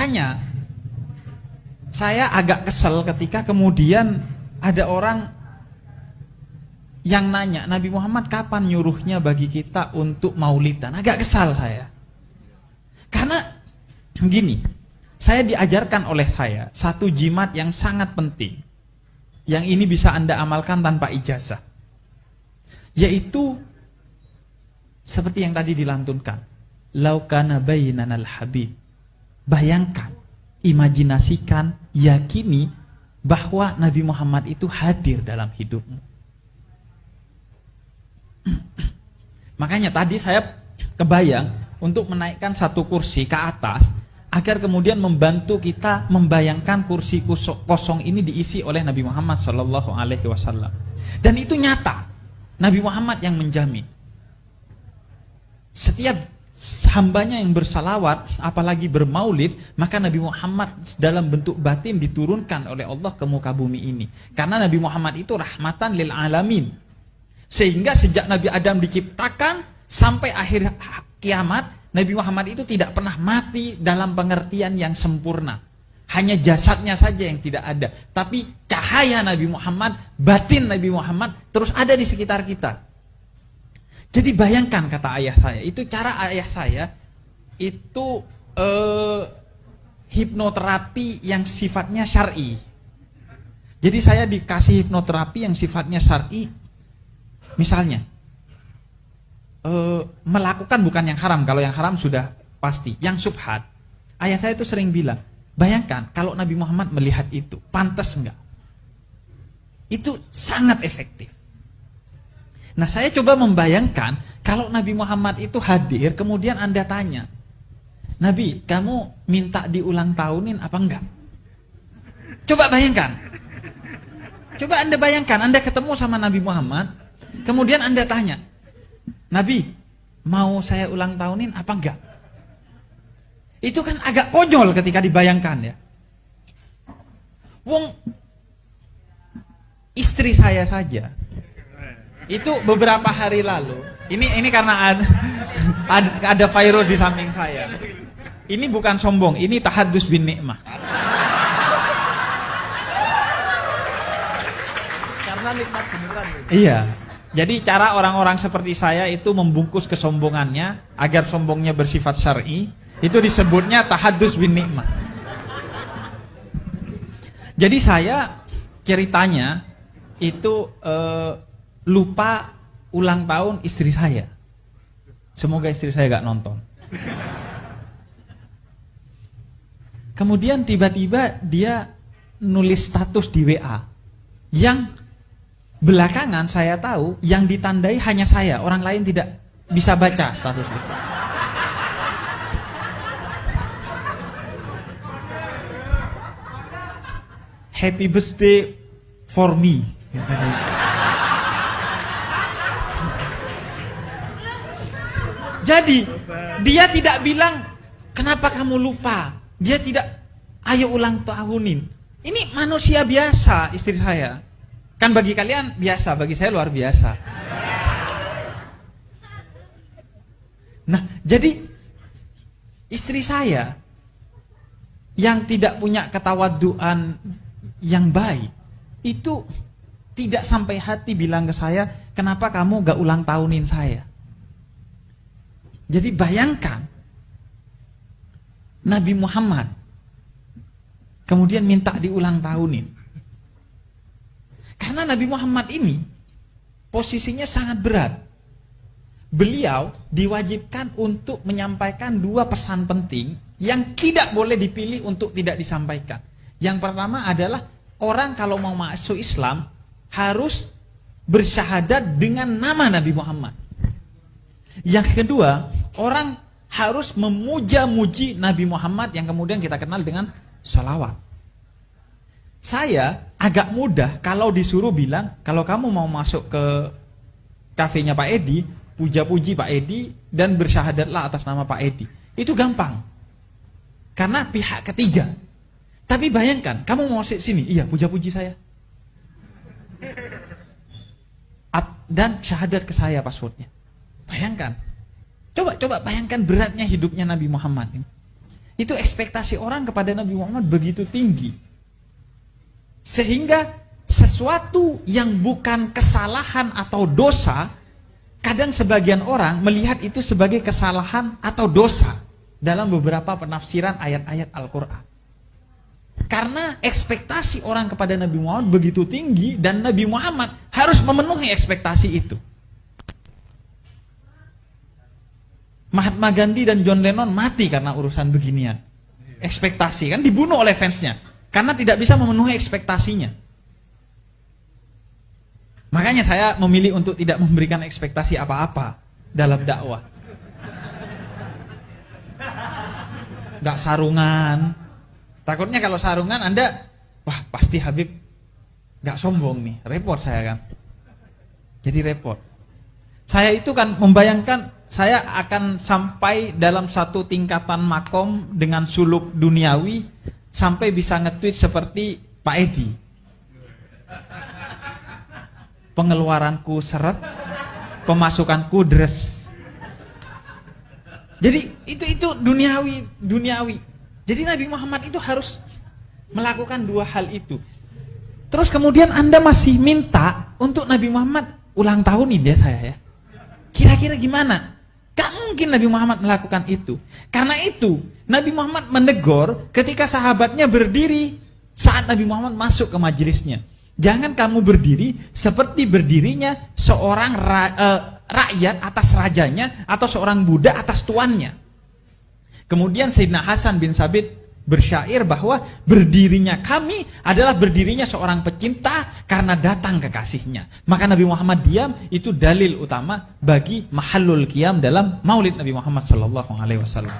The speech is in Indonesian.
Makanya saya agak kesel ketika kemudian ada orang yang nanya, Nabi Muhammad kapan nyuruhnya bagi kita untuk maulidan? Agak kesal saya. Karena begini, saya diajarkan oleh saya satu jimat yang sangat penting, yang ini bisa Anda amalkan tanpa ijazah, yaitu seperti yang tadi dilantunkan, lau kana bainanal habib. Bayangkan, imajinasikan, yakini bahwa Nabi Muhammad itu hadir dalam hidupmu. Makanya tadi saya kebayang untuk menaikkan satu kursi ke atas agar kemudian membantu kita membayangkan kursi kosong ini diisi oleh Nabi Muhammad SAW. Dan itu nyata, Nabi Muhammad yang menjamin. Setiap hambanya yang bersalawat, apalagi bermaulid, maka Nabi Muhammad dalam bentuk batin diturunkan oleh Allah ke muka bumi ini. Karena Nabi Muhammad itu rahmatan lil alamin. Sehingga sejak Nabi Adam diciptakan sampai akhir kiamat, Nabi Muhammad itu tidak pernah mati dalam pengertian yang sempurna. Hanya jasadnya saja yang tidak ada. Tapi cahaya Nabi Muhammad, batin Nabi Muhammad terus ada di sekitar kita. Jadi bayangkan, kata ayah saya, itu cara ayah saya itu hipnoterapi yang sifatnya syar'i. Jadi saya dikasih hipnoterapi yang sifatnya syar'i. Misalnya melakukan bukan yang haram, kalau yang haram sudah pasti, yang subhat. Ayah saya itu sering bilang, bayangkan kalau Nabi Muhammad melihat itu, pantas enggak? Itu sangat efektif. Nah, saya coba membayangkan kalau Nabi Muhammad itu hadir, kemudian Anda tanya, Nabi, kamu minta diulang tahunin apa enggak? Coba bayangkan. Coba Anda bayangkan, Anda ketemu sama Nabi Muhammad, kemudian Anda tanya, Nabi, mau saya ulang tahunin apa enggak? Itu kan agak konyol ketika dibayangkan ya. Wong istri saya saja itu beberapa hari lalu, ini karena ada virus di samping saya. Ini bukan sombong, ini tahadus bin nikmah. Karena nikmat beneran. Iya. Jadi cara orang-orang seperti saya itu membungkus kesombongannya agar sombongnya bersifat syar'i, itu disebutnya tahadus bin nikmah. Jadi saya ceritanya itu lupa ulang tahun istri saya. Semoga istri saya gak nonton. Kemudian tiba-tiba dia nulis status di WA yang belakangan saya tahu yang ditandai hanya saya, orang lain tidak bisa baca status itu. Happy birthday for me. Jadi dia tidak bilang kenapa kamu lupa. Dia tidak ayo ulang tahunin. Ini manusia biasa istri saya. Kan bagi kalian biasa, bagi saya luar biasa. Nah, jadi istri saya yang tidak punya ketawaduan yang baik itu tidak sampai hati bilang ke saya, kenapa kamu gak ulang tahunin saya. Jadi bayangkan Nabi Muhammad kemudian minta diulang tahunin. Karena Nabi Muhammad ini posisinya sangat berat. Beliau diwajibkan untuk menyampaikan dua pesan penting yang tidak boleh dipilih untuk tidak disampaikan. Yang pertama adalah orang kalau mau masuk Islam harus bersyahadat dengan nama Nabi Muhammad. Yang kedua, orang harus memuja-muji Nabi Muhammad yang kemudian kita kenal dengan sholawat. Saya agak mudah kalau disuruh bilang, kalau kamu mau masuk ke kafenya Pak Edi, puja-puji Pak Edi dan bersyahadatlah atas nama Pak Edi. Itu gampang. Karena pihak ketiga. Tapi bayangkan, kamu mau masuk sini, iya puja-puji saya. Dan syahadat ke saya passwordnya. Bayangkan. Coba bayangkan beratnya hidupnya Nabi Muhammad ini. Itu ekspektasi orang kepada Nabi Muhammad begitu tinggi. Sehingga sesuatu yang bukan kesalahan atau dosa, kadang sebagian orang melihat itu sebagai kesalahan atau dosa dalam beberapa penafsiran ayat-ayat Al-Quran. Karena ekspektasi orang kepada Nabi Muhammad begitu tinggi dan Nabi Muhammad harus memenuhi ekspektasi itu. Mahatma Gandhi dan John Lennon mati karena urusan beginian. Ekspektasi, kan dibunuh oleh fansnya karena tidak bisa memenuhi ekspektasinya. Makanya saya memilih untuk tidak memberikan ekspektasi apa-apa dalam dakwah. Gak sarungan. Takutnya kalau sarungan Anda, wah pasti Habib gak sombong nih, repot saya kan. Jadi repot. Saya itu kan membayangkan saya akan sampai dalam satu tingkatan makom dengan suluk duniawi sampai bisa nge-tweet seperti Pak Edi. Pengeluaranku seret, pemasukanku deres. Jadi itu duniawi. Jadi Nabi Muhammad itu harus melakukan dua hal itu. Terus kemudian Anda masih minta untuk Nabi Muhammad ulang tahunin dia saya ya. Kira-kira gimana? Gak mungkin Nabi Muhammad melakukan itu. Karena itu Nabi Muhammad menegur ketika sahabatnya berdiri saat Nabi Muhammad masuk ke majelisnya. Jangan kamu berdiri seperti berdirinya seorang rakyat atas rajanya atau seorang budak atas tuannya. Kemudian Sayyidina Hasan bin Sabit bersyair bahwa berdirinya kami adalah berdirinya seorang pecinta karena datang kekasihnya. Maka Nabi Muhammad diam, itu dalil utama bagi mahallul qiyam dalam maulid Nabi Muhammad sallallahu alaihi wasallam.